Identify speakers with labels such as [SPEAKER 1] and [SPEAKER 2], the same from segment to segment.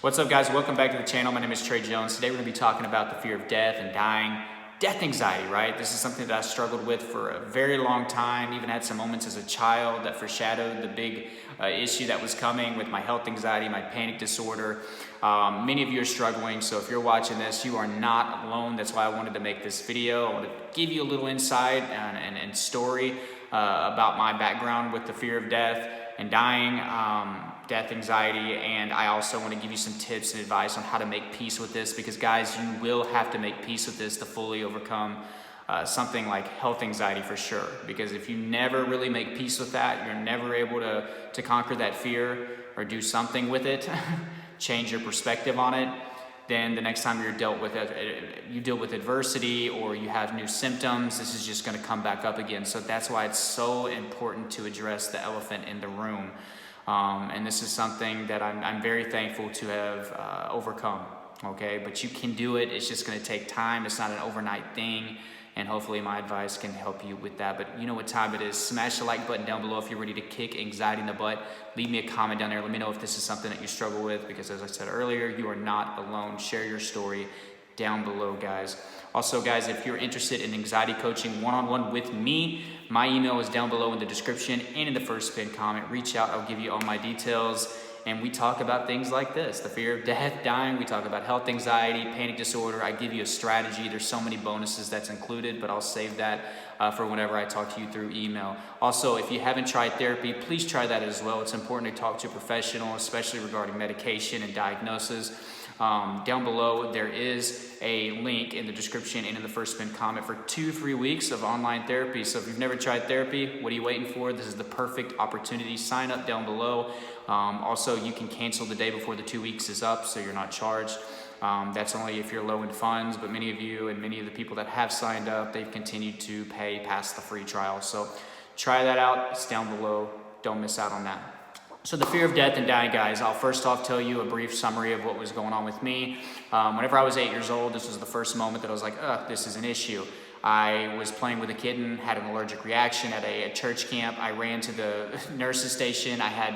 [SPEAKER 1] What's up, guys? Welcome back to the channel. My name is Trey Jones. Today we're going to be talking about the fear of death and dying. Death anxiety, right? This is something that I struggled with for a very long time. Even had some moments as a child that foreshadowed the big issue that was coming with my health anxiety, my panic disorder. Many of you are struggling, so if you're watching this, you are not alone. That's why I wanted to make this video. I want to give you a little insight and story about my background with the fear of death and dying, death anxiety, and I also want to give you some tips and advice on how to make peace with this, because guys, you will have to make peace with this to fully overcome something like health anxiety for sure. Because if you never really make peace with that, you're never able to conquer that fear or do something with it, change your perspective on it. Then the next time you deal with adversity or you have new symptoms, this is just going to come back up again. So that's why it's so important to address the elephant in the room. And this is something that I'm very thankful to have overcome. Okay, but you can do it. It's just going to take time. It's not an overnight thing. And hopefully my advice can help you with that. But you know what time it is. Smash the like button down below if you're ready to kick anxiety in the butt. Leave me a comment down there. Let me know if this is something that you struggle with, because as I said earlier, you are not alone. Share your story down below, guys. Also, guys, if you're interested in anxiety coaching one-on-one with me, my email is down below in the description and in the first pinned comment. Reach out. I'll give you all my details. And we talk about things like this, the fear of death, dying. We talk about health anxiety, panic disorder. I give you a strategy. There's so many bonuses that's included, but I'll save that for whenever I talk to you through email. Also, if you haven't tried therapy, please try that as well. It's important to talk to a professional, especially regarding medication and diagnosis. Down below, there is a link in the description and in the first pinned comment for 2 free weeks of online therapy. So if you've never tried therapy, what are you waiting for? This is the perfect opportunity. Sign up down below. Also, you can cancel the day before the 2 weeks is up, so you're not charged. That's only if you're low in funds, but many of you and many of the people that have signed up, they've continued to pay past the free trial. So try that out. It's down below. Don't miss out on that. So the fear of death and dying, guys, I'll first off tell you a brief summary of what was going on with me. Whenever I was 8 years old, this was the first moment that I was like, this is an issue. I was playing with a kitten, had an allergic reaction at a church camp. I ran to the nurse's station. I had,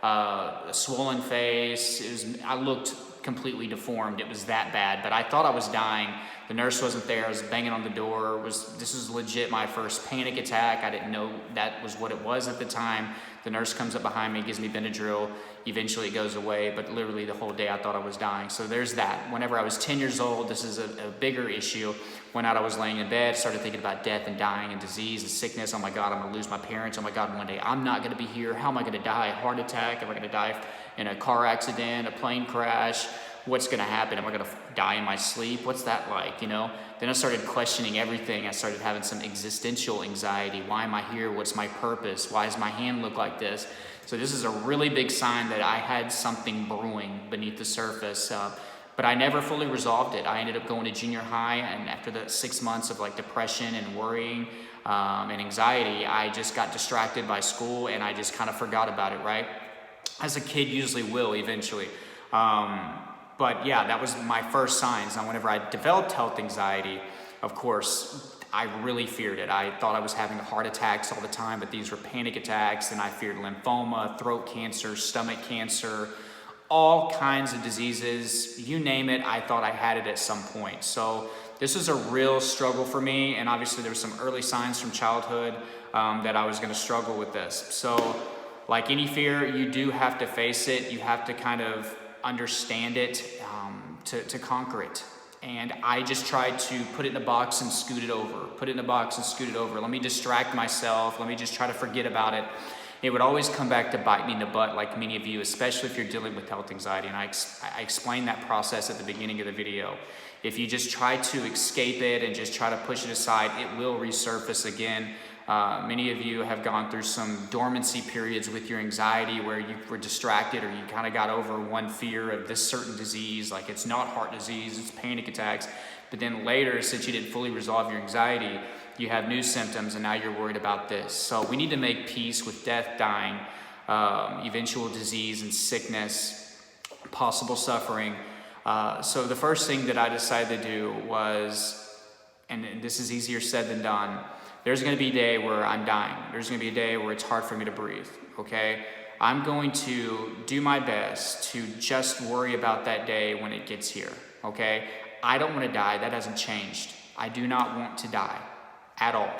[SPEAKER 1] a swollen face. I looked completely deformed. It was that bad, but I thought I was dying. The nurse wasn't there. I was banging on the door. This was legit my first panic attack. I didn't know that was what it was at the time. The nurse comes up behind me, gives me Benadryl. Eventually it goes away, but literally the whole day I thought I was dying. So there's that. Whenever I was 10 years old, this is a bigger issue. Went out, I was laying in bed, started thinking about death and dying and disease and sickness. Oh my God, I'm gonna lose my parents. Oh my God, one day I'm not gonna be here. How am I gonna die? A heart attack? Am I gonna die in a car accident, a plane crash? What's gonna happen? Am I gonna die in my sleep? What's that like, Then I started questioning everything. I started having some existential anxiety. Why am I here? What's my purpose? Why does my hand look like this? So this is a really big sign that I had something brewing beneath the surface. But I never fully resolved it. I ended up going to junior high, and after the 6 months of depression and worrying and anxiety, I just got distracted by school and I just kind of forgot about it, right? As a kid usually will eventually. But yeah, that was my first signs. Now, whenever I developed health anxiety, of course, I really feared it. I thought I was having heart attacks all the time, but these were panic attacks. And I feared lymphoma, throat cancer, stomach cancer, all kinds of diseases. You name it, I thought I had it at some point. So this was a real struggle for me. And obviously there were some early signs from childhood that I was gonna struggle with this. So like any fear, you do have to face it. You have to kind of understand it to conquer it. And I just tried to put it in a box and scoot it over. Let me distract myself. Let me just try to forget about it. It would always come back to bite me in the butt, like many of you, especially if you're dealing with health anxiety. And I explained that process at the beginning of the video. If you just try to escape it and just try to push it aside, it will resurface again. Many of you have gone through some dormancy periods with your anxiety where you were distracted, or you kind of got over one fear of this certain disease, like it's not heart disease, it's panic attacks. But then later, since you didn't fully resolve your anxiety, you have new symptoms and now you're worried about this. So we need to make peace with death, dying, eventual disease and sickness, possible suffering. So the first thing that I decided to do was, and this is easier said than done, there's gonna be a day where I'm dying. There's gonna be a day where it's hard for me to breathe, okay? I'm going to do my best to just worry about that day when it gets here, okay? I don't want to die. That hasn't changed. I do not want to die at all,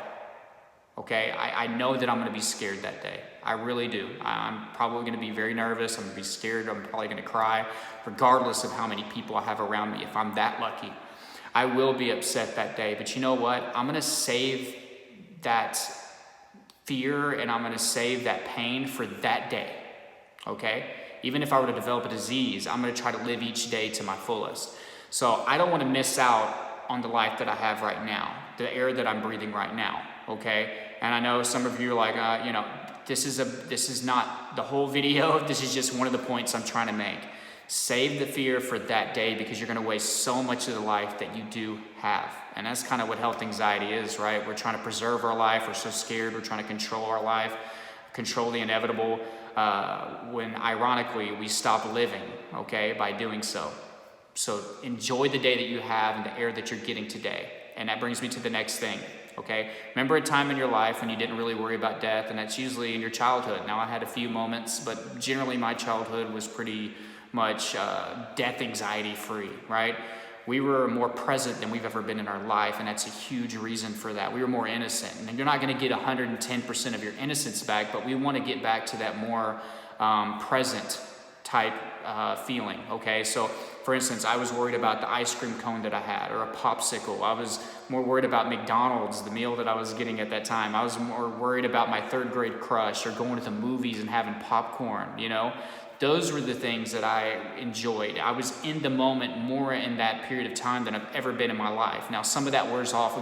[SPEAKER 1] okay? I know that I'm going to be scared that day. I really do. I'm probably going to be very nervous. I'm going to be scared. I'm probably going to cry, regardless of how many people I have around me, if I'm that lucky. I will be upset that day, but you know what? I'm going to save that fear and I'm going to save that pain for that day, okay? Even if I were to develop a disease, I'm going to try to live each day to my fullest. So I don't want to miss out on the life that I have right now, the air that I'm breathing right now, okay? And I know some of you are like, this is not the whole video. This is just one of the points I'm trying to make. Save the fear for that day because you're going to waste so much of the life that you do have. And that's kind of what health anxiety is, right? We're trying to preserve our life. We're so scared. We're trying to control our life, control the inevitable, when ironically we stop living, okay, by doing so. So enjoy the day that you have and the air that you're getting today. And that brings me to the next thing, okay? Remember a time in your life when you didn't really worry about death, and that's usually in your childhood. Now, I had a few moments, but generally my childhood was pretty much death anxiety free, right? We were more present than we've ever been in our life, and that's a huge reason for that. We were more innocent, and you're not going to get 110% of your innocence back, but we want to get back to that more present type feeling, okay? So, for instance, I was worried about the ice cream cone that I had, or a popsicle. I was more worried about McDonald's, the meal that I was getting at that time. I was more worried about my third grade crush, or going to the movies and having popcorn, you know? Those were the things that I enjoyed. I was in the moment more in that period of time than I've ever been in my life. Now, some of that wears off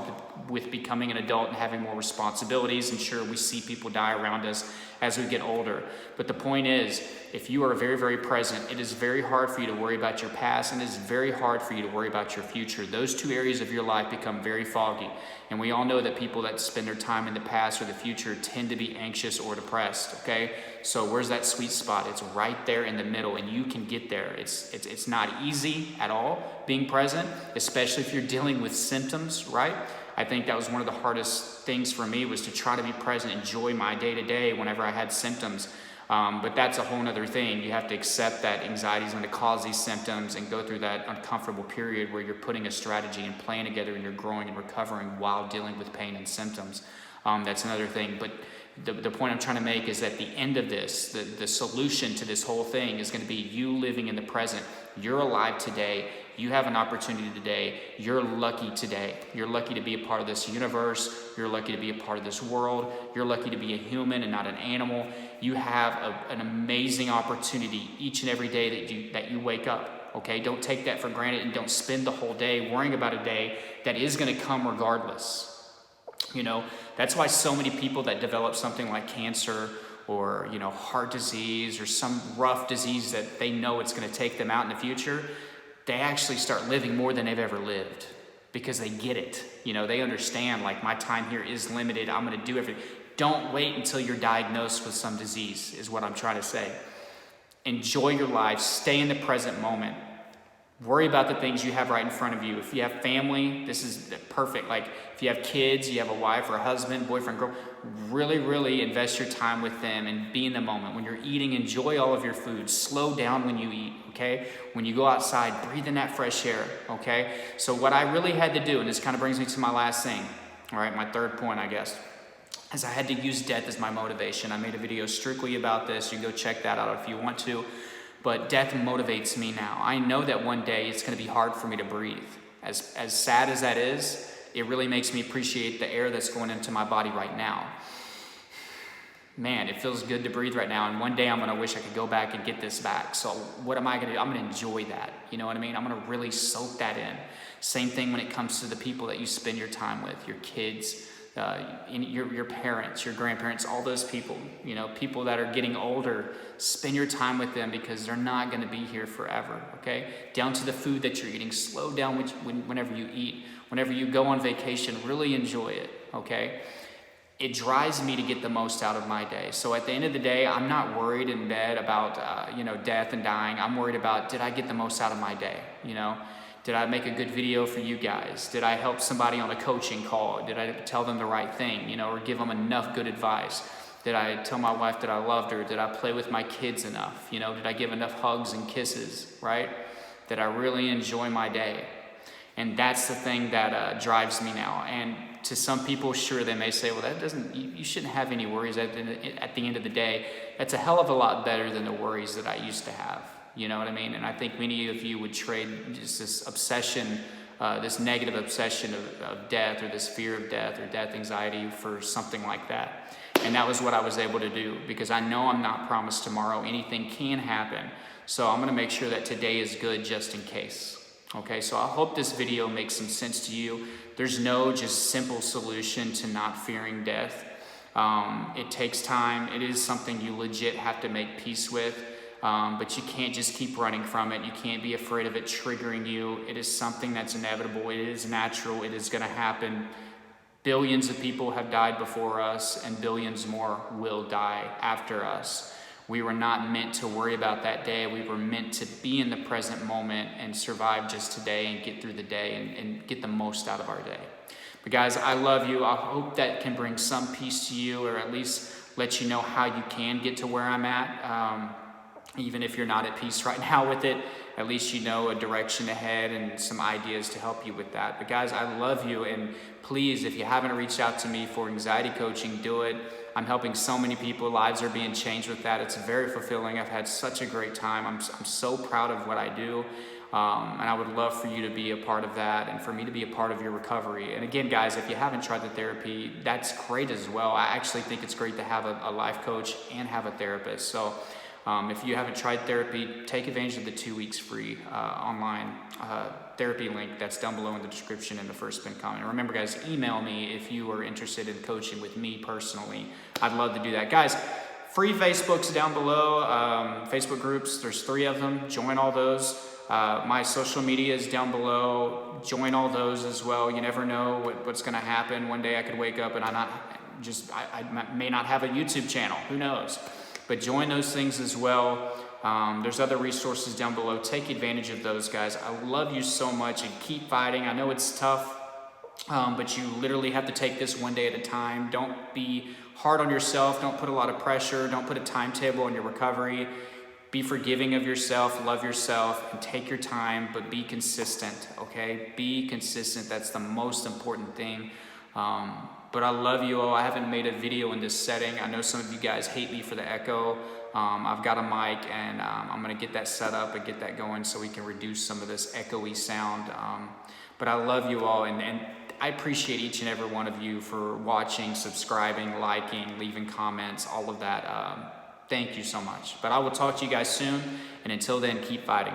[SPEAKER 1] with becoming an adult and having more responsibilities, and sure, we see people die around us as we get older. But the point is, if you are very, very present, it is very hard for you to worry about your past, and it is very hard for you to worry about your future. Those two areas of your life become very foggy. And we all know that people that spend their time in the past or the future tend to be anxious or depressed, okay? So where's that sweet spot? It's right there in the middle, and you can get there. It's not easy at all being present, especially if you're dealing with symptoms, right? I think that was one of the hardest things for me, was to try to be present, enjoy my day-to-day whenever I had symptoms. But that's a whole nother thing. You have to accept that anxiety is going to cause these symptoms and go through that uncomfortable period where you're putting a strategy and plan together and you're growing and recovering while dealing with pain and symptoms. That's another thing. But the point I'm trying to make is that the end of this, the solution to this whole thing is going to be you living in the present. You're alive today. You have an opportunity today. You're lucky today. You're lucky to be a part of this universe. You're lucky to be a part of this world. You're lucky to be a human and not an animal. You have an amazing opportunity each and every day that you wake up. Okay, don't take that for granted, and don't spend the whole day worrying about a day that is going to come regardless. You know, that's why so many people that develop something like cancer or, heart disease or some rough disease that they know it's going to take them out in the future, they actually start living more than they've ever lived because they get it. They understand, like, my time here is limited. I'm going to do everything. Don't wait until you're diagnosed with some disease, is what I'm trying to say. Enjoy your life. Stay in the present moment. Worry about the things you have right in front of you. If you have family, this is perfect. Like, if you have kids, you have a wife or a husband, boyfriend, girl, really, really invest your time with them and be in the moment. When you're eating, enjoy all of your food. Slow down when you eat, okay? When you go outside, breathe in that fresh air, okay? So what I really had to do, and this kind of brings me to my last thing, all right, my third point, I guess, is I had to use death as my motivation. I made a video strictly about this. You can go check that out if you want to. But death motivates me now. I know that one day it's going to be hard for me to breathe. As sad as that is, it really makes me appreciate the air that's going into my body right now. Man, it feels good to breathe right now. And one day I'm going to wish I could go back and get this back. So what am I going to do? I'm going to enjoy that. You know what I mean? I'm going to really soak that in. Same thing when it comes to the people that you spend your time with, your kids, your parents, your grandparents, all those people, people that are getting older. Spend your time with them because they're not going to be here forever, okay? Down to the food that you're eating. Slow down whenever you eat. Whenever you go on vacation, really enjoy it, okay? It drives me to get the most out of my day. So at the end of the day, I'm not worried in bed about, death and dying. I'm worried about, did I get the most out of my day, Did I make a good video for you guys? Did I help somebody on a coaching call? Did I tell them the right thing, or give them enough good advice? Did I tell my wife that I loved her? Did I play with my kids enough? Did I give enough hugs and kisses, right? Did I really enjoy my day? And that's the thing that drives me now. And to some people, sure, they may say, well, you shouldn't have any worries at the end of the day. That's a hell of a lot better than the worries that I used to have. You know what I mean? And I think many of you would trade just this obsession, this negative obsession of death, or this fear of death or death anxiety for something like that. And that was what I was able to do, because I know I'm not promised tomorrow. Anything can happen. So I'm going to make sure that today is good just in case. Okay, so I hope this video makes some sense to you. There's no just simple solution to not fearing death. It takes time. It is something you legit have to make peace with. But you can't just keep running from it. You can't be afraid of it triggering you. It is something that's inevitable. It is natural. It is going to happen. Billions of people have died before us, and billions more will die after us. We were not meant to worry about that day. We were meant to be in the present moment and survive just today and get through the day and get the most out of our day. But guys, I love you. I hope that can bring some peace to you, or at least let you know how you can get to where I'm at. Even if you're not at peace right now with it, at least you know a direction ahead and some ideas to help you with that. But guys, I love you, and please, if you haven't reached out to me for anxiety coaching, do it. I'm helping so many people. Lives are being changed with that. It's very fulfilling. I've had such a great time. I'm so proud of what I do. And I would love for you to be a part of that, and for me to be a part of your recovery. And again, guys, if you haven't tried the therapy, that's great as well. I actually think it's great to have a life coach and have a therapist. So if you haven't tried therapy, take advantage of the 2 weeks free online therapy link that's down below in the description in the first pinned comment. And remember, guys, email me if you are interested in coaching with me personally. I'd love to do that. Guys, free Facebook's down below, Facebook groups. There's 3 of them. Join all those. My social media is down below. Join all those as well. You never know what's going to happen. One day I could wake up and I may not have a YouTube channel. Who knows? But join those things as well. There's other resources down below. Take advantage of those, guys. I love you so much, and keep fighting. I know it's tough, but you literally have to take this one day at a time. Don't be hard on yourself. Don't put a lot of pressure. Don't put a timetable on your recovery. Be forgiving of yourself, love yourself, and take your time, but be consistent, okay? Be consistent. That's the most important thing. But I love you all. I haven't made a video in this setting. I know some of you guys hate me for the echo. I've got a mic, and I'm gonna get that set up and get that going so we can reduce some of this echoey sound. But I love you all, and I appreciate each and every one of you for watching, subscribing, liking, leaving comments, all of that. Thank you so much. But I will talk to you guys soon, and until then, keep fighting.